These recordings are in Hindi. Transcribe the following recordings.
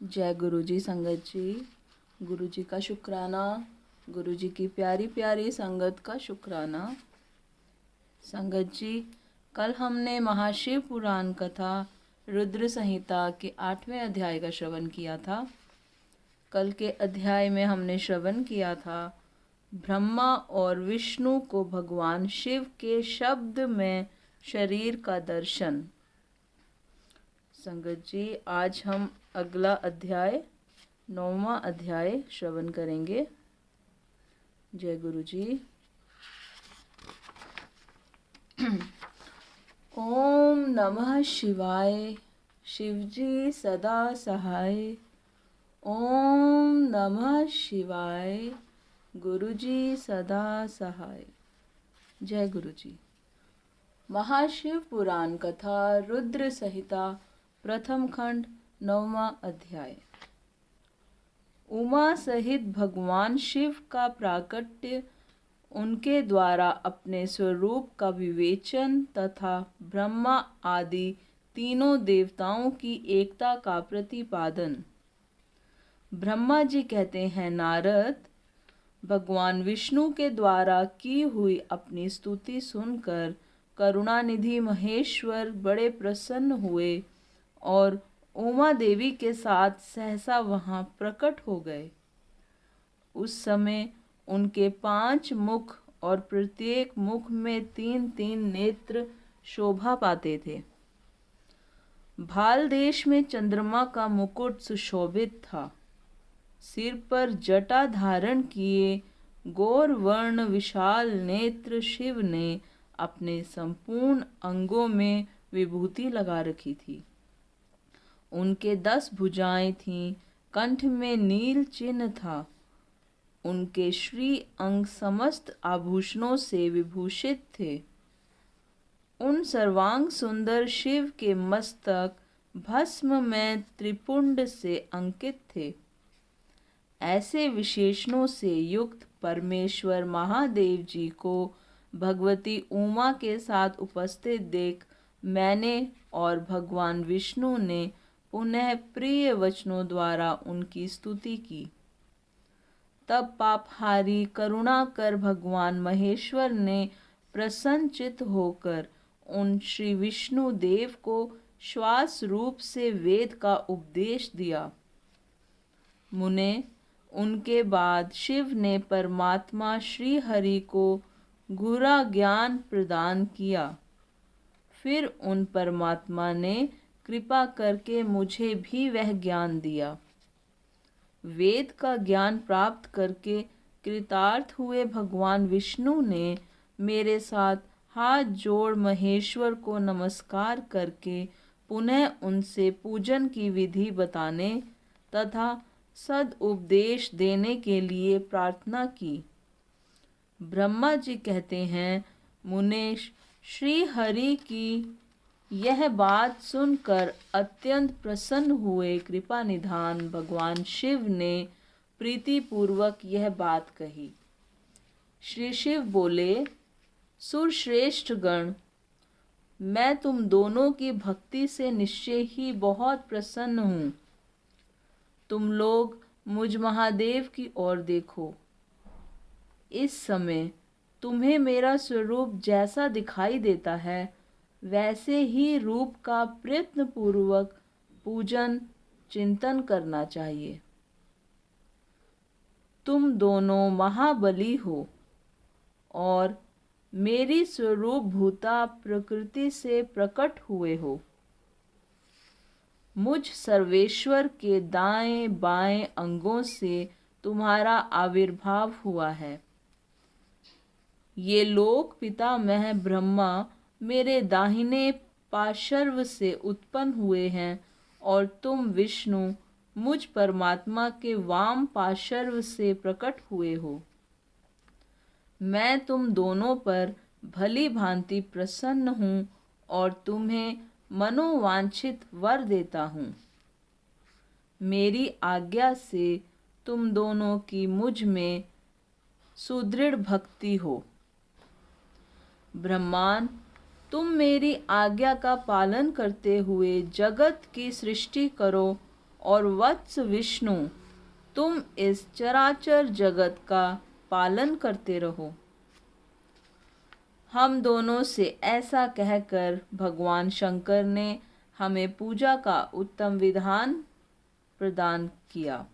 जय गुरु जी। संगत जी, गुरु जी का शुक्राना, गुरु जी की प्यारी प्यारी संगत का शुक्राना। संगत जी, कल हमने महाशिव पुराण कथा रुद्र संहिता के 8वें अध्याय का श्रवण किया था। कल के अध्याय में हमने श्रवण किया था ब्रह्मा और विष्णु को भगवान शिव के शब्द में शरीर का दर्शन। संगत जी, आज हम अगला अध्याय 9वां अध्याय श्रवण करेंगे। जय गुरु जी। ओम नमः शिवाय, शिवजी सदा सहाय। ओम नमः शिवाय, गुरुजी सदा सहाय। जय गुरु जी। महाशिव पुराण कथा रुद्र संहिता प्रथम खंड 9वां अध्याय। उमा सहित भगवान शिव का प्राकट्य, उनके द्वारा अपने स्वरूप का विवेचन तथा ब्रह्मा आदि तीनों देवताओं की एकता का प्रतिपादन। ब्रह्मा जी कहते हैं, नारद, भगवान विष्णु के द्वारा की हुई अपनी स्तुति सुनकर करुणानिधि महेश्वर बड़े प्रसन्न हुए और उमा देवी के साथ सहसा वहां प्रकट हो गए। उस समय उनके 5 मुख और प्रत्येक मुख में 3-3 नेत्र शोभा पाते थे। भाल देश में चंद्रमा का मुकुट सुशोभित था। सिर पर जटा धारण किए गौर वर्ण विशाल नेत्र शिव ने अपने संपूर्ण अंगों में विभूति लगा रखी थी। उनके 10 भुजाएं थीं, कंठ में नील चिन्ह था। उनके श्री अंग समस्त आभूषणों से विभूषित थे। उन सर्वांग सुंदर शिव के मस्तक भस्म में त्रिपुंड से अंकित थे। ऐसे विशेषणों से युक्त परमेश्वर महादेव जी को भगवती उमा के साथ उपस्थित देख मैंने और भगवान विष्णु ने पुनः प्रिय वचनों द्वारा उनकी स्तुति की। तब पापहारी करुणा कर भगवान महेश्वर ने प्रसन्नचित्त होकर उन श्री विष्णु देव को श्वास रूप से वेद का उपदेश दिया। मुने, उनके बाद शिव ने परमात्मा श्री हरि को गूढ़ा ज्ञान प्रदान किया। फिर उन परमात्मा ने कृपा करके मुझे भी वह ज्ञान दिया। वेद का ज्ञान प्राप्त करके कृतार्थ हुए भगवान विष्णु ने मेरे साथ हाथ जोड़ महेश्वर को नमस्कार करके पुनः उनसे पूजन की विधि बताने तथा सद उपदेश देने के लिए प्रार्थना की। ब्रह्मा जी कहते हैं, मुनेश, श्री हरि की यह बात सुनकर अत्यंत प्रसन्न हुए कृपा निधान भगवान शिव ने प्रीतिपूर्वक यह बात कही। श्री शिव बोले, सुरश्रेष्ठ गण, मैं तुम दोनों की भक्ति से निश्चय ही बहुत प्रसन्न हूँ। तुम लोग मुझ महादेव की ओर देखो। इस समय तुम्हें मेरा स्वरूप जैसा दिखाई देता है वैसे ही रूप का प्रयत्न पूर्वक पूजन चिंतन करना चाहिए। तुम दोनों महाबली हो और मेरी स्वरूप भूता प्रकृति से प्रकट हुए हो। मुझ सर्वेश्वर के दाएं बाएं अंगों से तुम्हारा आविर्भाव हुआ है। ये लोक पितामह ब्रह्मा मेरे दाहिने पार्श्व से उत्पन्न हुए हैं और तुम विष्णु मुझ परमात्मा के वाम पार्श्व से प्रकट हुए हो। मैं तुम दोनों पर भली भांति प्रसन्न हूँ और तुम्हें मनोवांछित वर देता हूँ। मेरी आज्ञा से तुम दोनों की मुझ में सुदृढ़ भक्ति हो। ब्रह्मान, तुम मेरी आज्ञा का पालन करते हुए जगत की सृष्टि करो और वत्स विष्णु, तुम इस चराचर जगत का पालन करते रहो। हम दोनों से ऐसा कहकर भगवान शंकर ने हमें पूजा का उत्तम विधान प्रदान किया,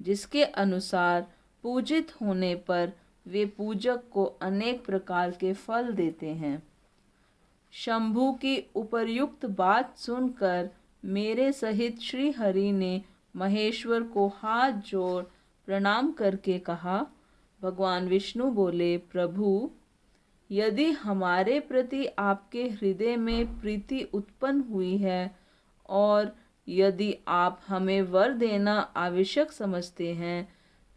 जिसके अनुसार पूजित होने पर वे पूजक को अनेक प्रकार के फल देते हैं। शंभु की उपर्युक्त बात सुनकर मेरे सहित श्री हरि ने महेश्वर को हाथ जोड़ प्रणाम करके कहा। भगवान विष्णु बोले, प्रभु, यदि हमारे प्रति आपके हृदय में प्रीति उत्पन्न हुई है और यदि आप हमें वर देना आवश्यक समझते हैं,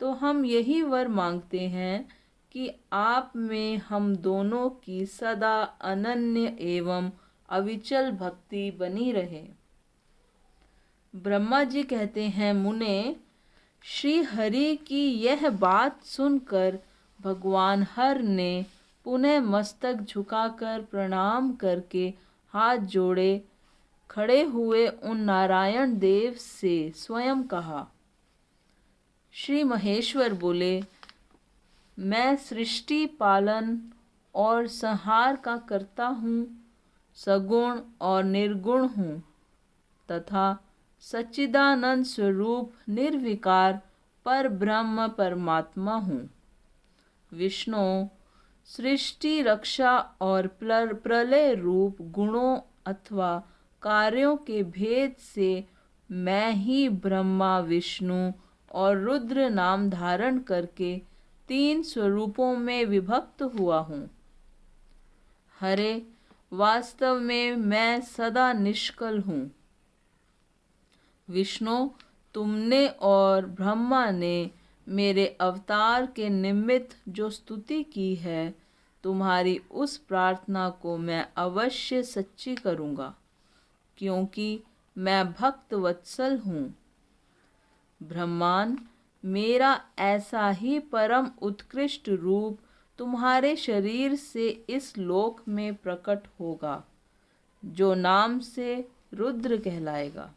तो हम यही वर मांगते हैं कि आप में हम दोनों की सदा अनन्य एवं अविचल भक्ति बनी रहे। ब्रह्मा जी कहते हैं, मुने, श्री हरि की यह बात सुनकर भगवान हर ने पुनः मस्तक झुकाकर प्रणाम करके हाथ जोड़े खड़े हुए उन नारायण देव से स्वयं कहा। श्री महेश्वर बोले, मैं सृष्टि पालन और संहार का कर्ता हूँ, सगुण और निर्गुण हूँ तथा सच्चिदानंद स्वरूप निर्विकार पर ब्रह्म परमात्मा हूँ। विष्णु, सृष्टि रक्षा और प्रलय रूप गुणों अथवा कार्यों के भेद से मैं ही ब्रह्मा, विष्णु और रुद्र नाम धारण करके 3 स्वरूपों में विभक्त हुआ हूँ। हरे, वास्तव में मैं सदा निष्कल हूँ। विष्णु, तुमने और ब्रह्मा ने मेरे अवतार के निमित्त जो स्तुति की है, तुम्हारी उस प्रार्थना को मैं अवश्य सच्ची करूँगा, क्योंकि मैं भक्त वत्सल हूँ। ब्रह्मान, मेरा ऐसा ही परम उत्कृष्ट रूप तुम्हारे शरीर से इस लोक में प्रकट होगा, जो नाम से रुद्र कहलाएगा।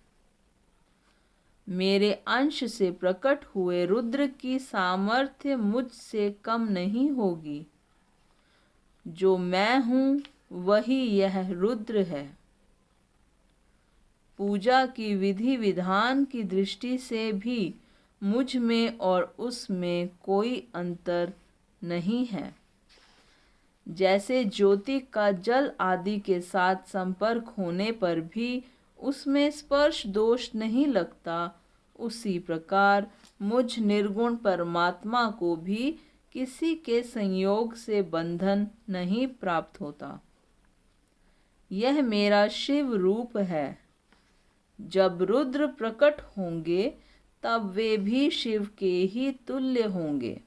मेरे अंश से प्रकट हुए रुद्र की सामर्थ्य मुझसे कम नहीं होगी। जो मैं हूँ वही यह रुद्र है। पूजा की विधि विधान की दृष्टि से भी मुझ में और उसमें कोई अंतर नहीं है। जैसे ज्योति का जल आदि के साथ संपर्क होने पर भी उसमें स्पर्श दोष नहीं लगता, उसी प्रकार मुझ निर्गुण परमात्मा को भी किसी के संयोग से बंधन नहीं प्राप्त होता। यह मेरा शिव रूप है। जब रुद्र प्रकट होंगे तब वे भी शिव के ही तुल्य होंगे।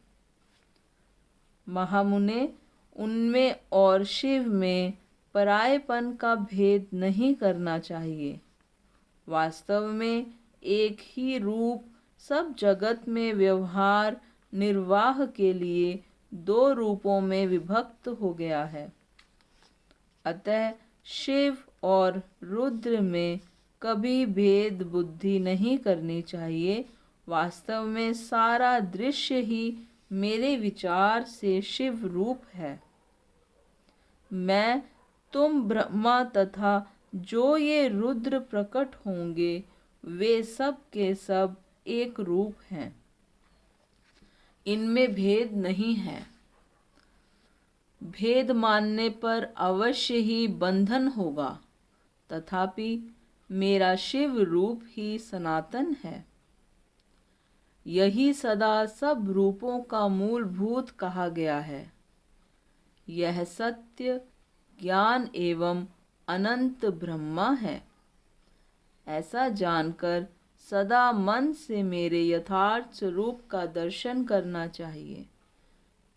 महामुने, उनमें और शिव में परायपन का भेद नहीं करना चाहिए। वास्तव में एक ही रूप सब जगत में व्यवहार निर्वाह के लिए 2 रूपों में विभक्त हो गया है। अतः शिव और रुद्र में कभी भेद बुद्धि नहीं करनी चाहिए। वास्तव में सारा दृश्य ही मेरे विचार से शिव रूप है। मैं, तुम, ब्रह्मा तथा जो ये रुद्र प्रकट होंगे वे सब के सब एक रूप हैं। इनमें भेद नहीं है। भेद मानने पर अवश्य ही बंधन होगा, तथापि मेरा शिव रूप ही सनातन है। यही सदा सब रूपों का मूलभूत कहा गया है। यह सत्य, ज्ञान एवं अनंत ब्रह्मा है। ऐसा जानकर सदा मन से मेरे यथार्थ स्वरूप का दर्शन करना चाहिए।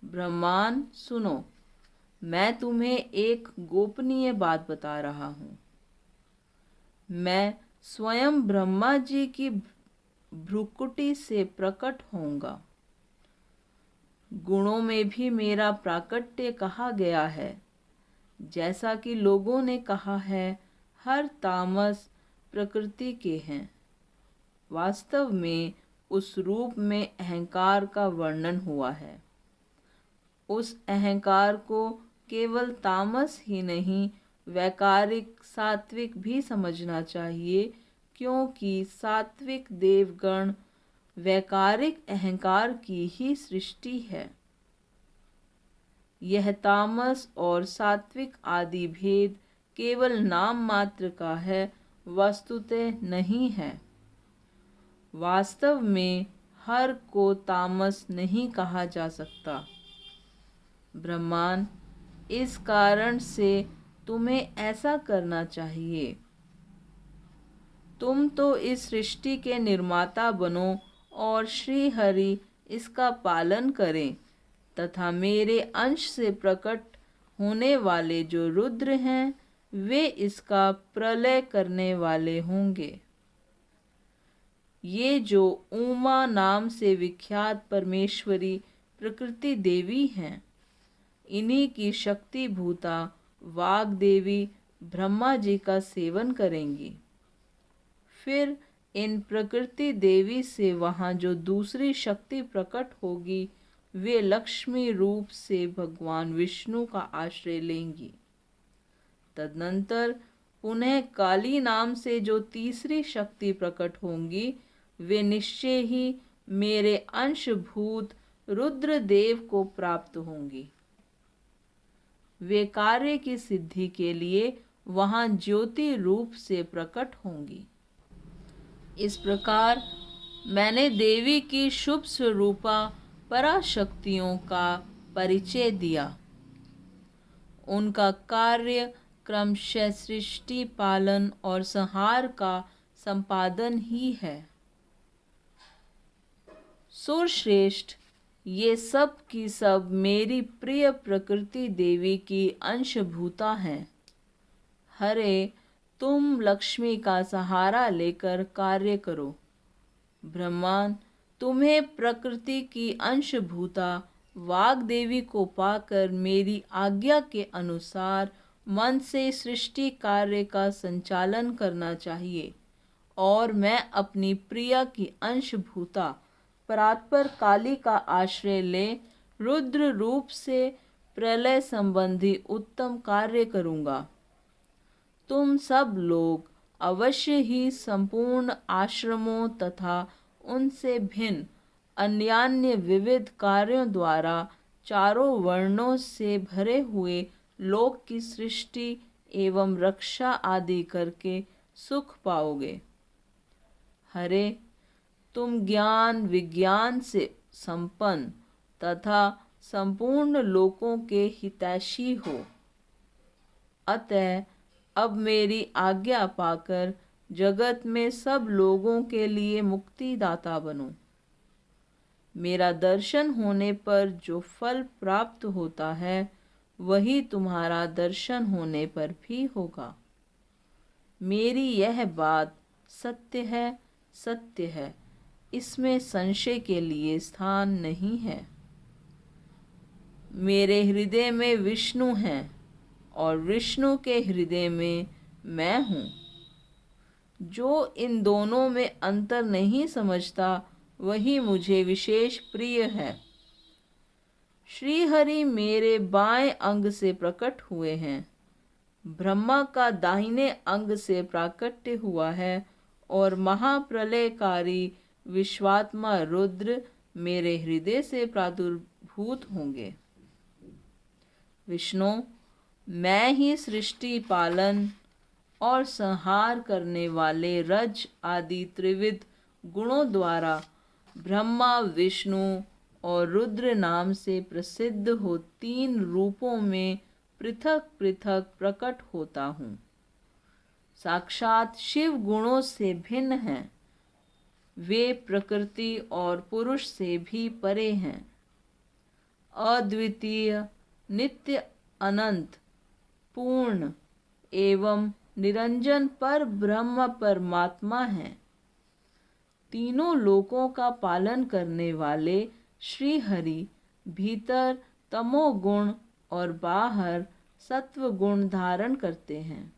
ब्रह्मान, सुनो, मैं तुम्हें एक गोपनीय बात बता रहा हूँ। मैं स्वयं ब्रह्मा जी की भ्रुकुटी से प्रकट होऊंगा। गुणों में भी मेरा प्राकट्य कहा गया है। जैसा कि लोगों ने कहा है, हर तामस प्रकृति के हैं, वास्तव में उस रूप में अहंकार का वर्णन हुआ है। उस अहंकार को केवल तामस ही नहीं, वैकारिक सात्विक भी समझना चाहिए, क्योंकि सात्विक देवगण वैकारिक अहंकार की ही सृष्टि है। यह तामस और सात्विक आदि भेद केवल नाम मात्र का है, वस्तुतः नहीं है। वास्तव में हर को तामस नहीं कहा जा सकता। ब्रह्मांड, इस कारण से तुम्हें ऐसा करना चाहिए। तुम तो इस सृष्टि के निर्माता बनो और श्री हरि इसका पालन करें, तथा मेरे अंश से प्रकट होने वाले जो रुद्र हैं वे इसका प्रलय करने वाले होंगे। ये जो उमा नाम से विख्यात परमेश्वरी प्रकृति देवी हैं, इन्हीं की शक्ति भूता वाग देवी ब्रह्मा जी का सेवन करेंगी। फिर इन प्रकृति देवी से वहाँ जो दूसरी शक्ति प्रकट होगी वे लक्ष्मी रूप से भगवान विष्णु का आश्रय लेंगी। तदनंतर पुनः काली नाम से जो तीसरी शक्ति प्रकट होंगी वे निश्चय ही मेरे अंशभूत रुद्रदेव को प्राप्त होंगी। वे कार्य की सिद्धि के लिए वहाँ ज्योति रूप से प्रकट होंगी। इस प्रकार मैंने देवी की शुभ स्वरूपा पराशक्तियों का परिचय दिया। उनका कार्य क्रमशः सृष्टि पालन और संहार का संपादन ही है। सुरश्रेष्ठ, ये सब की सब मेरी प्रिय प्रकृति देवी की अंशभूता हैं। हरे, तुम लक्ष्मी का सहारा लेकर कार्य करो। ब्रह्मांड, तुम्हें प्रकृति की अंशभूता वाग देवी को पाकर मेरी आज्ञा के अनुसार मन से सृष्टि कार्य का संचालन करना चाहिए, और मैं अपनी प्रिया की अंशभूता परात्पर काली का आश्रय ले रुद्र रूप से प्रलय संबंधी उत्तम कार्य करूँगा। तुम सब लोग अवश्य ही संपूर्ण आश्रमों तथा उनसे भिन्न अन्यान्य विविध कार्यों द्वारा चारों वर्णों से भरे हुए लोक की सृष्टि एवं रक्षा आदि करके सुख पाओगे। हरे, तुम ज्ञान विज्ञान से संपन्न तथा संपूर्ण लोकों के हितैषी हो। अतः अब मेरी आज्ञा पाकर जगत में सब लोगों के लिए मुक्तिदाता बनो। मेरा दर्शन होने पर जो फल प्राप्त होता है वही तुम्हारा दर्शन होने पर भी होगा। मेरी यह बात सत्य है, सत्य है, इसमें संशय के लिए स्थान नहीं है। मेरे हृदय में विष्णु हैं और विष्णु के हृदय में मैं हूँ। जो इन दोनों में अंतर नहीं समझता वही मुझे विशेष प्रिय है। श्री हरि मेरे बाएं अंग से प्रकट हुए हैं। ब्रह्मा का दाहिने अंग से प्राकट्य हुआ है और महाप्रलयकारी विश्वात्मा रुद्र मेरे हृदय से प्रादुर्भूत होंगे। विष्णु, मैं ही सृष्टि पालन और संहार करने वाले रज आदि त्रिविध गुणों द्वारा ब्रह्मा विष्णु और रुद्र नाम से प्रसिद्ध हो तीन रूपों में पृथक पृथक प्रकट होता हूँ। साक्षात शिव गुणों से भिन्न हैं। वे प्रकृति और पुरुष से भी परे हैं। अद्वितीय, नित्य, अनंत, पूर्ण एवं निरंजन पर ब्रह्म परमात्मा हैं। तीनों लोकों का पालन करने वाले श्री हरि भीतर तमोगुण और बाहर सत्व गुण धारण करते हैं।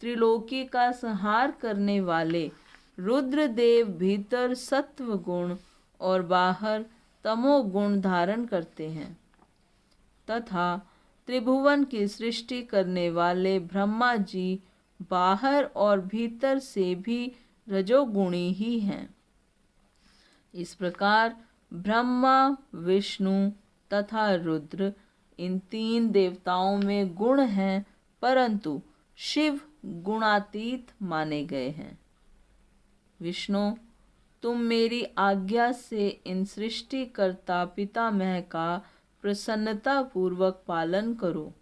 त्रिलोकी का संहार करने वाले रुद्रदेव भीतर सत्व गुण और बाहर तमोगुण धारण करते हैं तथा त्रिभुवन की सृष्टि करने वाले ब्रह्मा जी बाहर और भीतर से भी रजोगुणी ही हैं। इस प्रकार ब्रह्मा, विष्णु तथा रुद्र इन तीन देवताओं में गुण हैं, परंतु शिव गुणातीत माने गए हैं। विष्णु, तुम मेरी आज्ञा से इन सृष्टिकर्ता पितामह का प्रसन्नता पूर्वक पालन करो।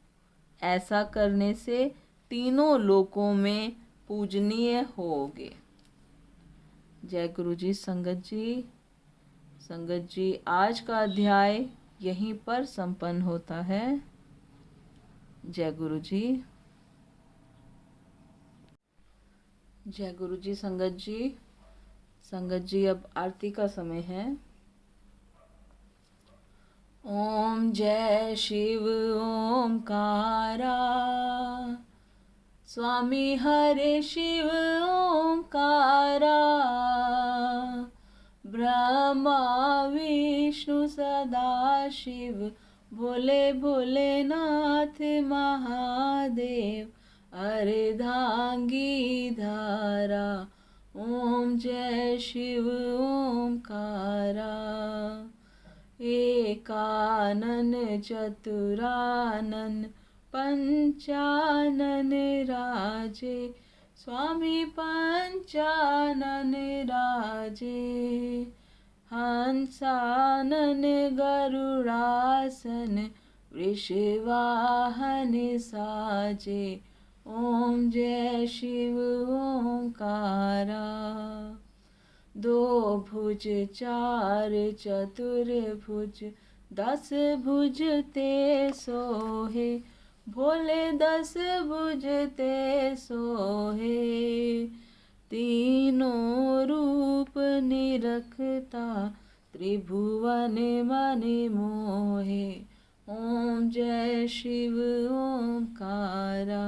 ऐसा करने से तीनों लोकों में पूजनीय होगे। जय गुरु जी। संगत जी आज का अध्याय यहीं पर संपन्न होता है। जय गुरु जी। जय गुरु जी। संगत जी अब आरती का समय है। ओम जय शिव ओंकारा, स्वामी हरे शिव ओंकारा, ब्रह्मा विष्णु सदा शिव, भोले भोलेनाथ महादेव, अर्धांगी धारा। ओम जय शिव ओंकारा, एकानन चतुरानन पंचानन राजे, स्वामी पंचानन राजे, हंसानन गरुड़ासन वृषवाहन साजे। ओम जय शिव ओंकारा, दो भुज चार चतुर्भुज, 10 भुज ते सोहे, भोले 10 भुज ते सोहे, तीनों रूप निरखता, त्रिभुवन मन मोहे। ओम जय शिव ओंकारा,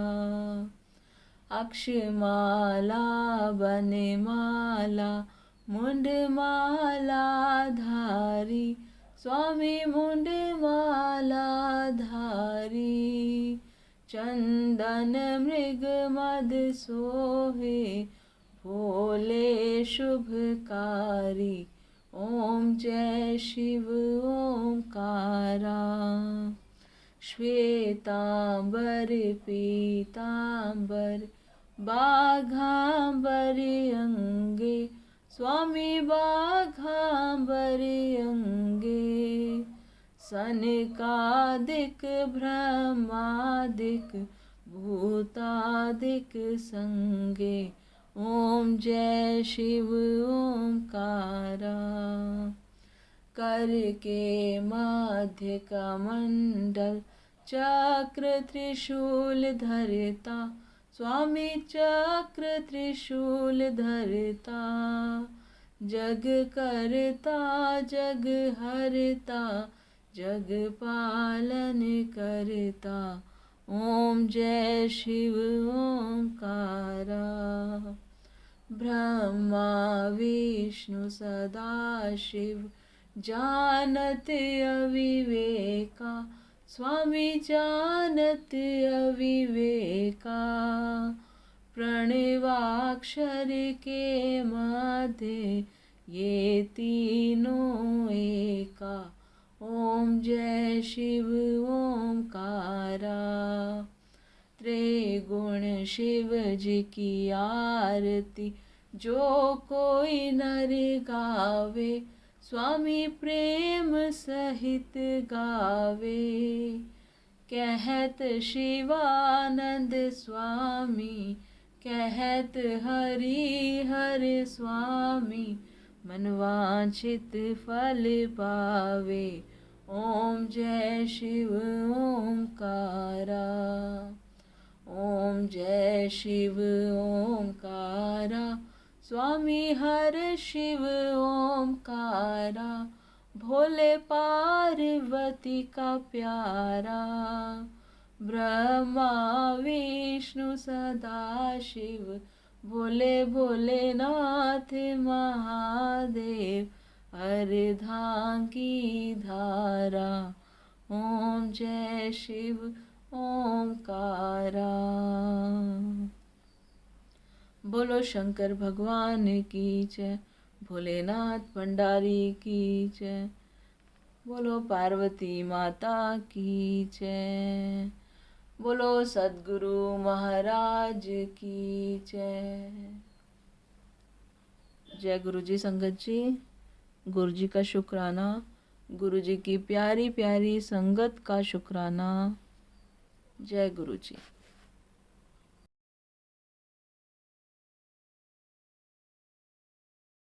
अक्षमाला बनमाला, मुंडमाला धारी, स्वामी मुंडमाला धारी, चंदन मृग मद सोहे, भोले शुभकारी। ओम जय शिव ओंकारा, श्वेतांबर पीतांबर, बाघांबर अंगे, स्वामी बाघांबर अंगे, सनकादिक ब्रह्मादिक, भूतादिक संगे। ओम जय शिव ओंकारा, कर के मध्य कमंडल, चक्र त्रिशूल धरता, स्वामी चक्र त्रिशूल धरता, जग करता जग हरता, जग पालन करता। ओम जय शिव ओंकारा, ब्रह्मा विष्णु सदा शिव, जानत अविवेका, स्वामी जानत अविवेका, प्रणवाक्षर के मध्य ये तीनों एका। ओम जय शिव ओंकारा, त्रिगुण शिव जी की आरती, जो कोई नर गावे, स्वामी प्रेम सहित गावे। कहत शिवानंद स्वामी, कहत हरि हर स्वामी, मनवांछित फल पावे। ओम जय शिव ओंकारा, ओम जय शिव ओंकारा, स्वामी हर शिव ओंकारा, भोले पार्वती का प्यारा, ब्रह्मा विष्णु सदा शिव, भोले भोलेनाथ महादेव, अर्धांग की धारा, ओम जय शिव ओमकारा। बोलो शंकर भगवान की जय, भोलेनाथ भंडारी की जय, बोलो पार्वती माता की जय, बोलो सद्गुरु महाराज की जय। जय गुरु जी संगत जी, गुरु जी का शुक्राना, गुरु जी की प्यारी प्यारी संगत का शुक्राना। जय गुरु जी।